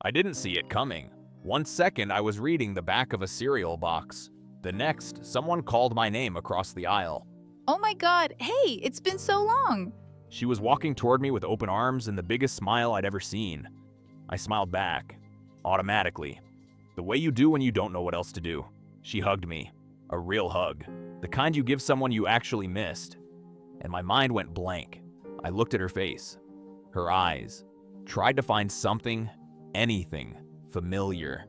I didn't see it coming. 1 second, I was reading the back of a cereal box. The next, someone called my name across the aisle. Oh my God, hey, it's been so long. She was walking toward me with open arms and the biggest smile I'd ever seen. I smiled back, automatically, the way you do when you don't know what else to do. She hugged me, a real hug, the kind you give someone you actually missed. And my mind went blank. I looked at her face, her eyes, tried to find something, anything, familiar.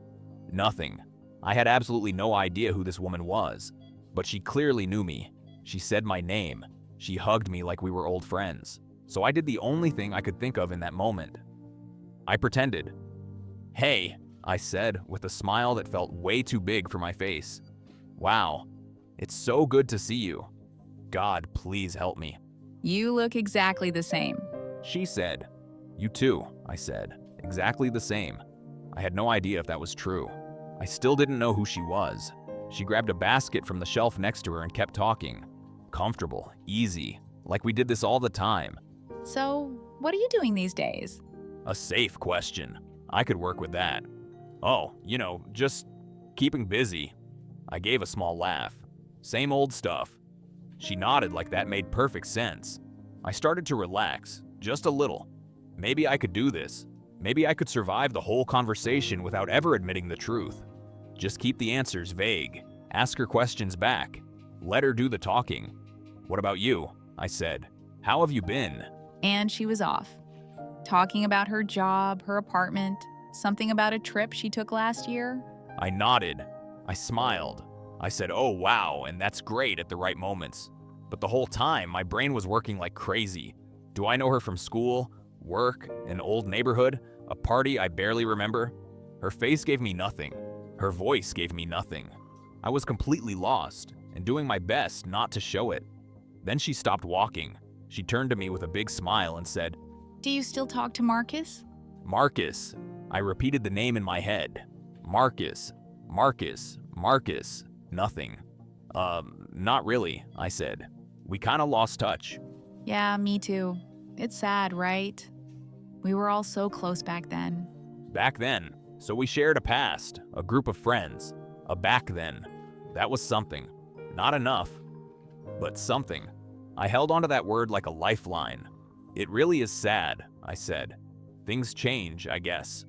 Nothing. I had absolutely no idea who this woman was, but she clearly knew me. She said my name. She hugged me like we were old friends. So I did the only thing I could think of in that moment. I pretended. "Hey," I said with a smile that felt way too big for my face. "Wow, it's so good to see you. God, please help me." You look exactly the same. She said. "You too," I said. Exactly the same. I had no idea if that was true. I still didn't know who she was. She grabbed a basket from the shelf next to her and kept talking. Comfortable, easy, like we did this all the time. So, what are you doing these days? A safe question. I could work with that. "Oh, just keeping busy." I gave a small laugh. "Same old stuff." She nodded like that made perfect sense. I started to relax, just a little. Maybe I could do this. Maybe I could survive the whole conversation without ever admitting the truth. Just keep the answers vague. Ask her questions back. Let her do the talking. "What about you?" I said. "How have you been?" And she was off. Talking about her job, her apartment, something about a trip she took last year. I nodded. I smiled. I said, "Oh, wow, and that's great," at the right moments. But the whole time, my brain was working like crazy. Do I know her from school, work, an old neighborhood, a party I barely remember? Her face gave me nothing. Her voice gave me nothing. I was completely lost and doing my best not to show it. Then she stopped walking. She turned to me with a big smile and said, Do you still talk to Marcus? "Marcus." I repeated the name in my head. Marcus, Marcus, Marcus. Nothing. Not really," I said. "We kinda lost touch." Yeah, me too. It's sad, right? We were all so close back then. Back then. So we shared a past, a group of friends. A back then. That was something. Not enough, but something. I held onto that word like a lifeline. "It really is sad," I said. "Things change, I guess."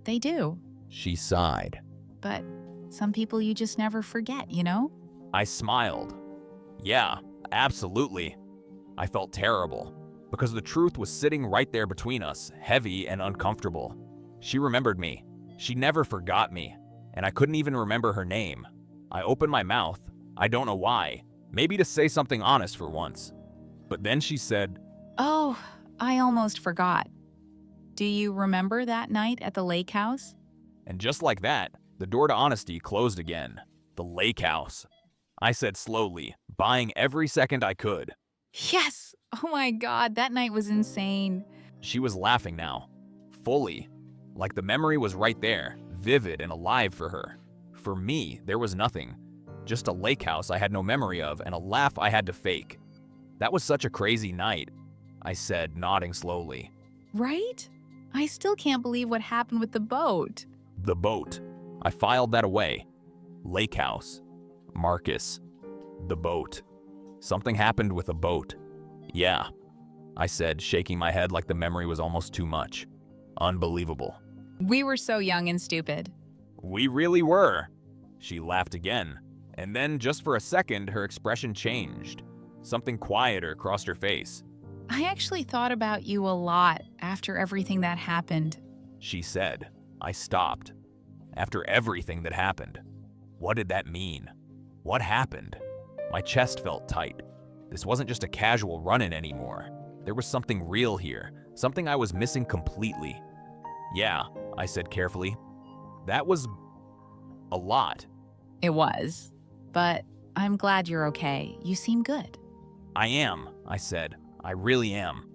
They do. She sighed. But some people you just never forget, you know? I smiled. "Yeah, absolutely." I felt terrible, because the truth was sitting right there between us, heavy and uncomfortable. She remembered me. She never forgot me, and I couldn't even remember her name. I opened my mouth, I don't know why, maybe to say something honest for once. But then she said, Oh, I almost forgot. Do you remember that night at the lake house? and just like that, the door to honesty closed again. The lake house. I said slowly, buying every second I could. Yes! Oh my God, that night was insane. She was laughing now, fully, like the memory was right there, vivid and alive for her. For me, there was nothing. Just a lake house I had no memory of and a laugh I had to fake. That was such a crazy night, I said, nodding slowly. Right? I still can't believe what happened with the boat. The boat. I filed that away. Lake house. Marcus. The boat. Something happened with a boat. Yeah, I said, shaking my head like the memory was almost too much. Unbelievable. We were so young and stupid. We really were. She laughed again, and then just for a second, her expression changed. Something quieter crossed her face. I actually thought about you a lot after everything that happened. She said. I stopped. After everything that happened. What did that mean? What happened? My chest felt tight. This wasn't just a casual run-in anymore. There was something real here, something I was missing completely. Yeah, I said carefully. That was a lot. It was. But I'm glad you're okay. You seem good. I am, I said. I really am.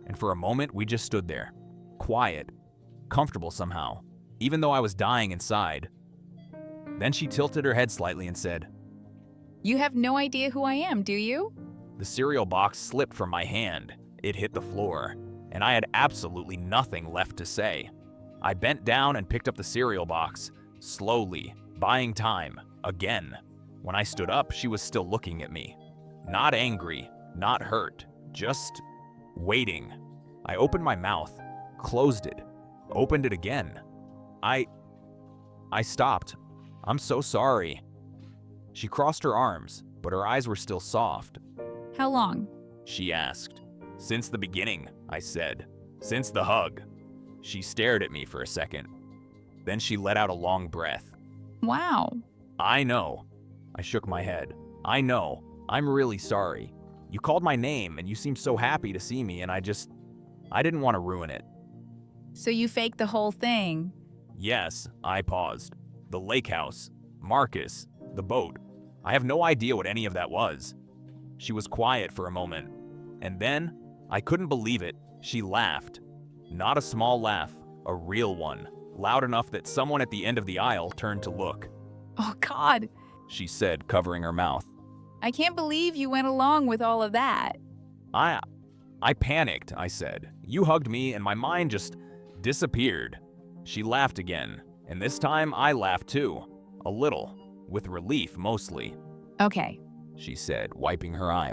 And for a moment, we just stood there. Quiet. Comfortable somehow, even though I was dying inside. Then she tilted her head slightly and said, You have no idea who I am, do you? The cereal box slipped from my hand. It hit the floor, and I had absolutely nothing left to say. I bent down and picked up the cereal box, slowly, buying time, again. When I stood up, she was still looking at me. Not angry, not hurt, just waiting. I opened my mouth, closed it, opened it again. I stopped. I'm so sorry. She crossed her arms, but her eyes were still soft. How long? She asked. Since the beginning, I said. Since the hug. She stared at me for a second. Then she let out a long breath. Wow. I know. I shook my head. I know. I'm really sorry. You called my name and you seemed so happy to see me and I didn't want to ruin it. So you faked the whole thing? Yes, I paused. The lake house, Marcus, the boat. I have no idea what any of that was. She was quiet for a moment. And then, I couldn't believe it, she laughed. Not a small laugh, a real one, loud enough that someone at the end of the aisle turned to look. Oh, God. She said, covering her mouth. I can't believe you went along with all of that. I panicked, I said. You hugged me and my mind just disappeared. She laughed again, and this time I laughed too. A little, with relief mostly. Okay, She said, wiping her eye.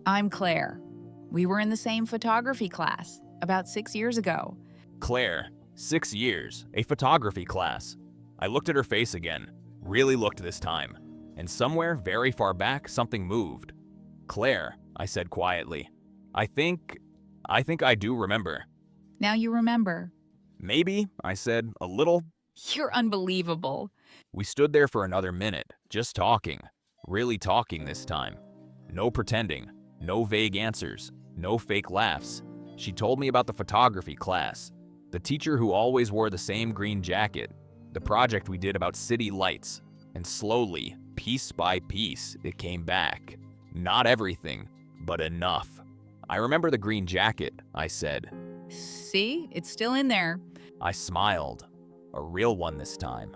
I'm Claire. We were in the same photography class about 6 years ago. Claire, 6 years, a photography class. I looked at her face again, really looked this time, and somewhere very far back something moved. Claire, I said quietly. I think I do remember. Now you remember. Maybe, I said, a little. You're unbelievable. We stood there for another minute, just talking. Really talking this time. No pretending, no vague answers, no fake laughs. She told me about the photography class, the teacher who always wore the same green jacket, the project we did about city lights, and slowly, piece by piece, it came back. Not everything, but enough. I remember the green jacket, I said. See, it's still in there. I smiled. A real one this time.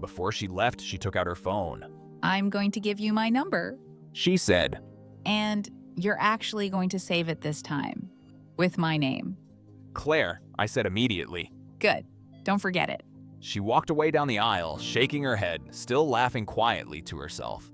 Before she left, she took out her phone. I'm going to give you my number. She said, And you're actually going to save it this time. With my name. Claire, I said immediately. Good. Don't forget it. She walked away down the aisle, shaking her head, still laughing quietly to herself.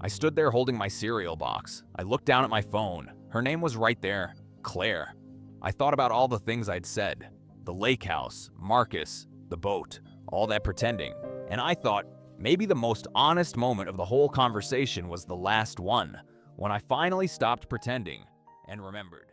I stood there holding my cereal box. I looked down at my phone. Her name was right there, Claire. I thought about all the things I'd said. The lake house, Marcus, the boat, all that pretending. And I thought, maybe the most honest moment of the whole conversation was the last one, when I finally stopped pretending and remembered.